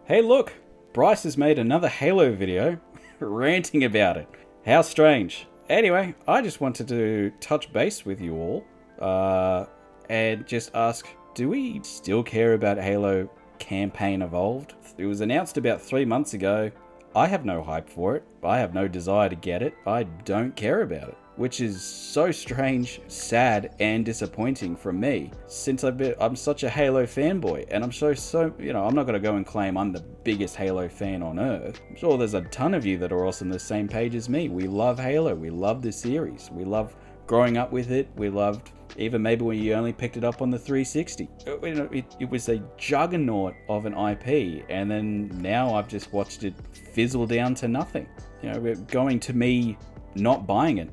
Hey look, Bryce has made another Halo video ranting about it. How strange. Anyway, I just wanted to touch base with you all and just ask, do we still care about Halo Campaign Evolved? It was announced about 3 months ago. I have no hype for it. I have no desire to get it. I don't care about it, which is so strange, sad, and disappointing from me, since I'm such a Halo fanboy, and I'm I'm not going to go and claim I'm the biggest Halo fan on earth. I'm sure there's a ton of you that are also on the same page as me. We love Halo. We love the series. We love growing up with it. We loved even maybe when you only picked it up on the 360. It was a juggernaut of an IP, and then now I've just watched it fizzle down to nothing. Going to me not buying it.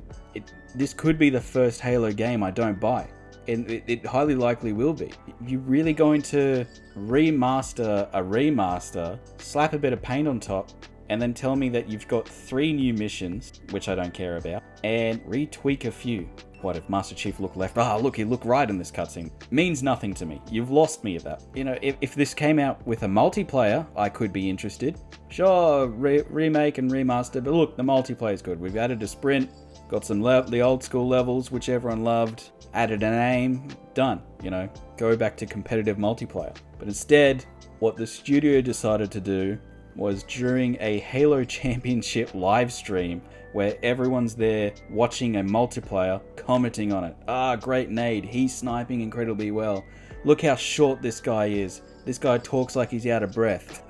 This could be the first Halo game I don't buy, and it highly likely will be. You're really going to remaster a remaster, slap a bit of paint on top, and then tell me that you've got 3 new missions, which I don't care about, and retweak a few. What if Master Chief looked left? Look, he looked right in this cutscene. Means nothing to me. You've lost me at that. If this came out with a multiplayer, I could be interested. Sure, remake and remaster, but look, the multiplayer's good. We've added a sprint, got some the old school levels, which everyone loved, added an aim, done. Go back to competitive multiplayer. But instead, what the studio decided to do was during a Halo Championship live stream where everyone's there watching a multiplayer, commenting on it. Great nade, he's sniping incredibly well. Look how short this guy is. This guy talks like he's out of breath.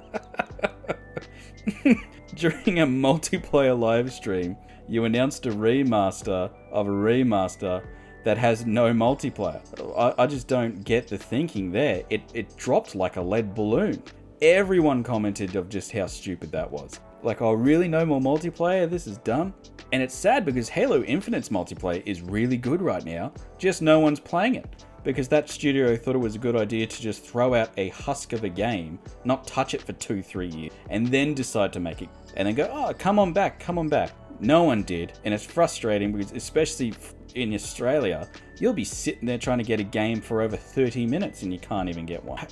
During a multiplayer live stream, you announced a remaster of a remaster that has no multiplayer. I just don't get the thinking there. It dropped like a lead balloon. Everyone commented of just how stupid that was. Like, really, no more multiplayer? This is dumb. And it's sad because Halo Infinite's multiplayer is really good right now, just no one's playing it. Because that studio thought it was a good idea to just throw out a husk of a game, not touch it for 2-3 years, and then decide to make it. And then go, come on back. No one did, and it's frustrating because, especially in Australia, you'll be sitting there trying to get a game for over 30 minutes and you can't even get one.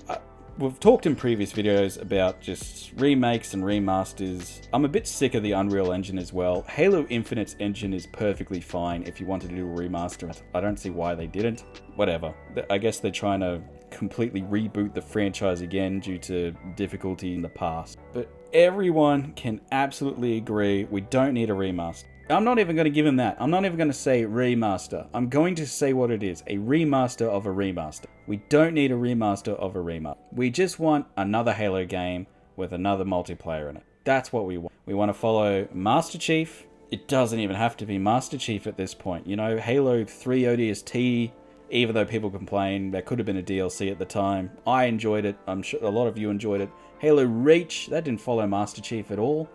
We've talked in previous videos about just remakes and remasters. I'm a bit sick of the Unreal Engine as well. Halo Infinite's engine is perfectly fine if you wanted to do a remaster. I don't see why they didn't. Whatever. I guess they're trying to completely reboot the franchise again due to difficulty in the past. But everyone can absolutely agree we don't need a remaster. I'm not even going to give him that. I'm not even going to say remaster. I'm going to say what it is. A remaster of a remaster. We don't need a remaster of a remaster. We just want another Halo game with another multiplayer in it. That's what we want. We want to follow Master Chief. It doesn't even have to be Master Chief at this point. Halo 3 ODST, even though people complain, there could have been a DLC at the time. I enjoyed it. I'm sure a lot of you enjoyed it. Halo Reach, that didn't follow Master Chief at all.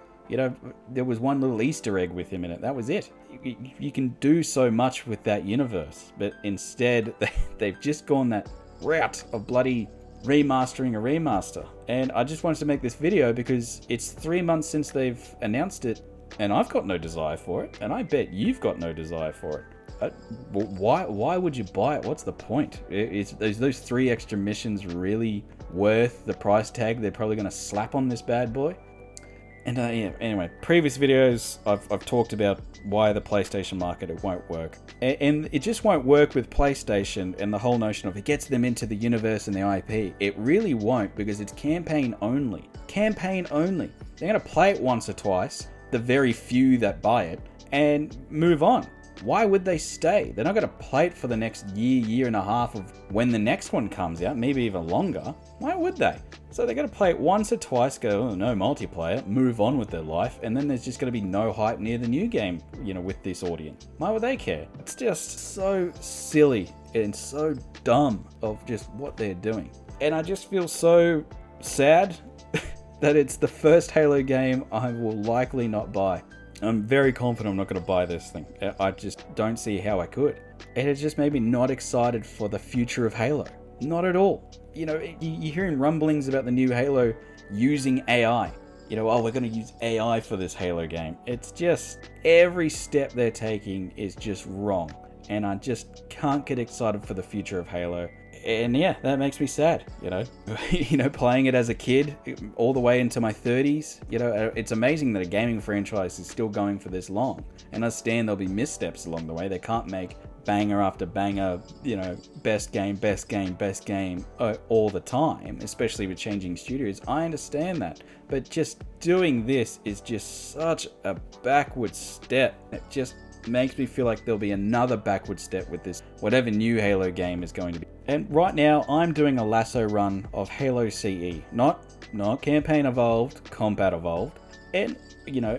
There was one little Easter egg with him in it. That was it. You can do so much with that universe, but instead they've just gone that route of bloody remastering a remaster. And I just wanted to make this video because it's 3 months since they've announced it, and I've got no desire for it, and I bet you've got no desire for it. Why would you buy it? What's the point? Is those 3 extra missions really worth the price tag they're probably going to slap on this bad boy? And anyway, previous videos, I've talked about why the PlayStation market, it won't work. And it just won't work with PlayStation and the whole notion of it gets them into the universe and the IP. It really won't, because it's campaign only. Campaign only. They're going to play it once or twice, the very few that buy it, and move on. Why would they stay? They're not going to play it for the next year and a half of when the next one comes out, maybe even longer. Why would they? So they're going to play it once or twice, go, no multiplayer, move on with their life, and then there's just going to be no hype near the new game, with this audience. Why would they care? It's just so silly and so dumb of just what they're doing. And I just feel so sad that it's the first Halo game I will likely not buy. I'm very confident I'm not going to buy this thing. I just don't see how I could. It has just made me not excited for the future of Halo. Not at all. You're hearing rumblings about the new Halo using AI. We're going to use AI for this Halo game. It's just, every step they're taking is just wrong. And I just can't get excited for the future of Halo. And yeah, that makes me sad, playing it as a kid all the way into my 30s. It's amazing that a gaming franchise is still going for this long. And I understand there'll be missteps along the way. They can't make banger after banger, best game all the time, especially with changing studios. I understand that. But just doing this is just such a backward step. It just makes me feel like there'll be another backward step with this, whatever new Halo game is going to be. And right now, I'm doing a lasso run of Halo CE. Not Campaign Evolved, Combat Evolved. And,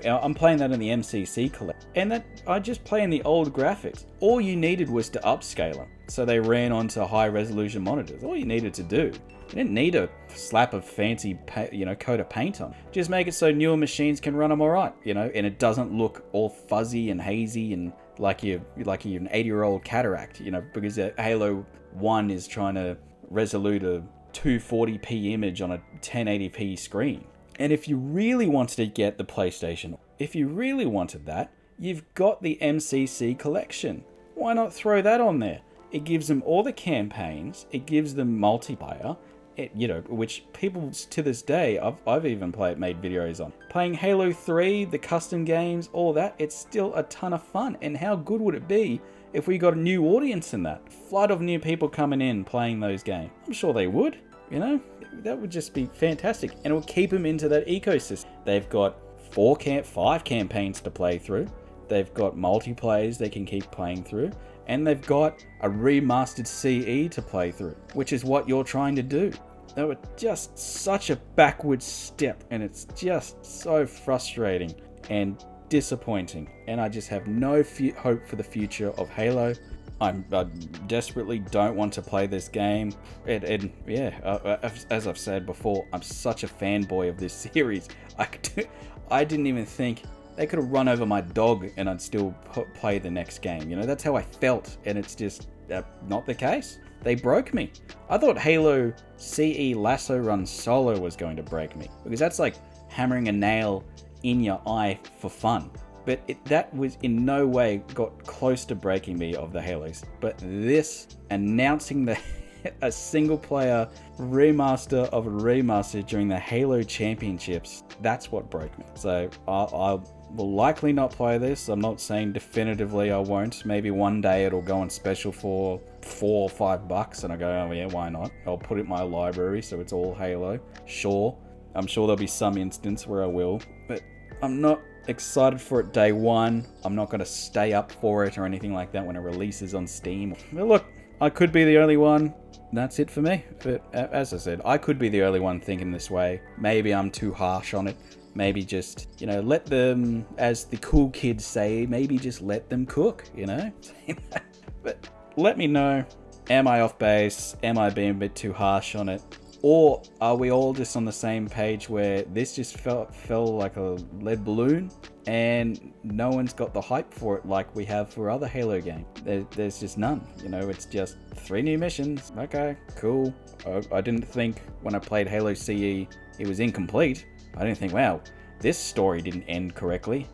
I'm playing that in the MCC collect. And that I just play in the old graphics. All you needed was to upscale them. So they ran onto high resolution monitors. All you needed to do. You didn't need a slap of fancy, coat of paint on. Just make it so newer machines can run them alright, and it doesn't look all fuzzy and hazy and like you're an 80-year-old cataract, because Halo 1 is trying to resolute a 240p image on a 1080p screen. And if you really wanted to get the PlayStation, if you really wanted that, you've got the MCC collection. Why not throw that on there? It gives them all the campaigns, it gives them multiplayer, which people to this day, I've even made videos on. Playing Halo 3, the custom games, all that, it's still a ton of fun. And how good would it be if we got a new audience in that? Flood of new people coming in playing those games. I'm sure they would, That would just be fantastic. And it will keep them into that ecosystem. They've got 5 campaigns to play through. They've got multiplayers they can keep playing through. And they've got a remastered CE to play through, which is what you're trying to do. That was just such a backward step, and it's just so frustrating and disappointing. And I just have no hope for the future of Halo. I desperately don't want to play this game. As I've said before, I'm such a fanboy of this series. I didn't even think they could have run over my dog and I'd still play the next game. That's how I felt, and it's just not the case. They broke me. I thought Halo CE Lasso Run Solo was going to break me, because that's like hammering a nail in your eye for fun. But that was in no way got close to breaking me of the Halos. But this, announcing a single player remaster of a remaster during the Halo Championships, that's what broke me. So I will likely not play this. I'm not saying definitively I won't. Maybe one day it'll go on special for $4 or $5 and I go, oh yeah, why not? I'll put it in my library so it's all Halo. Sure. I'm sure there'll be some instance where I will, but I'm not excited for it day one. I'm not going to stay up for it or anything like that when it releases on Steam. But look, I could be the only one. That's it for me. But as I said, I could be the only one thinking this way. Maybe I'm too harsh on it. Maybe just, let them, as the cool kids say, maybe just let them cook, But let me know. Am I off base? Am I being a bit too harsh on it? Or are we all just on the same page where this just fell like a lead balloon and no one's got the hype for it like we have for other Halo games? There's just none. It's just 3 new missions. Okay, cool. I didn't think when I played Halo CE it was incomplete. I didn't think, wow, this story didn't end correctly.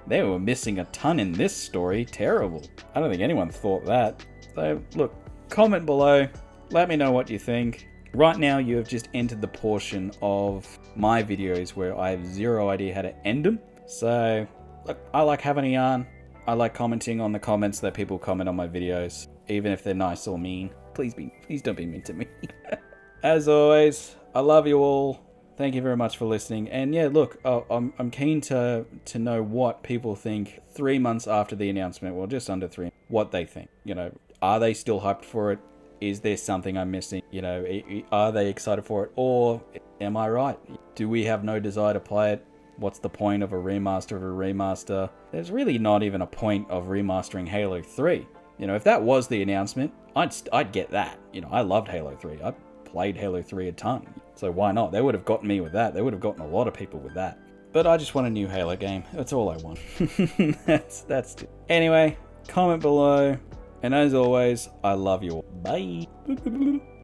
They were missing a ton in this story. Terrible. I don't think anyone thought that. So, look, comment below. Let me know what you think. Right now, you have just entered the portion of my videos where I have zero idea how to end them. So, look, I like having a yarn. I like commenting on the comments that people comment on my videos, even if they're nice or mean. Please don't be mean to me. As always, I love you all. Thank you very much for listening. And yeah, look, I'm keen to know what people think 3 months after the announcement, well, just under 3, what they think. Are they still hyped for it? Is there something I'm missing? Are they excited for it? Or am I right? Do we have no desire to play it? What's the point of a remaster? There's really not even a point of remastering Halo 3. If that was the announcement, I'd get that. I loved Halo 3. I played Halo 3 a ton. So why not? They would have gotten me with that. They would have gotten a lot of people with that. But I just want a new Halo game. That's all I want. that's it. Anyway, comment below. And as always, I love you all. Bye.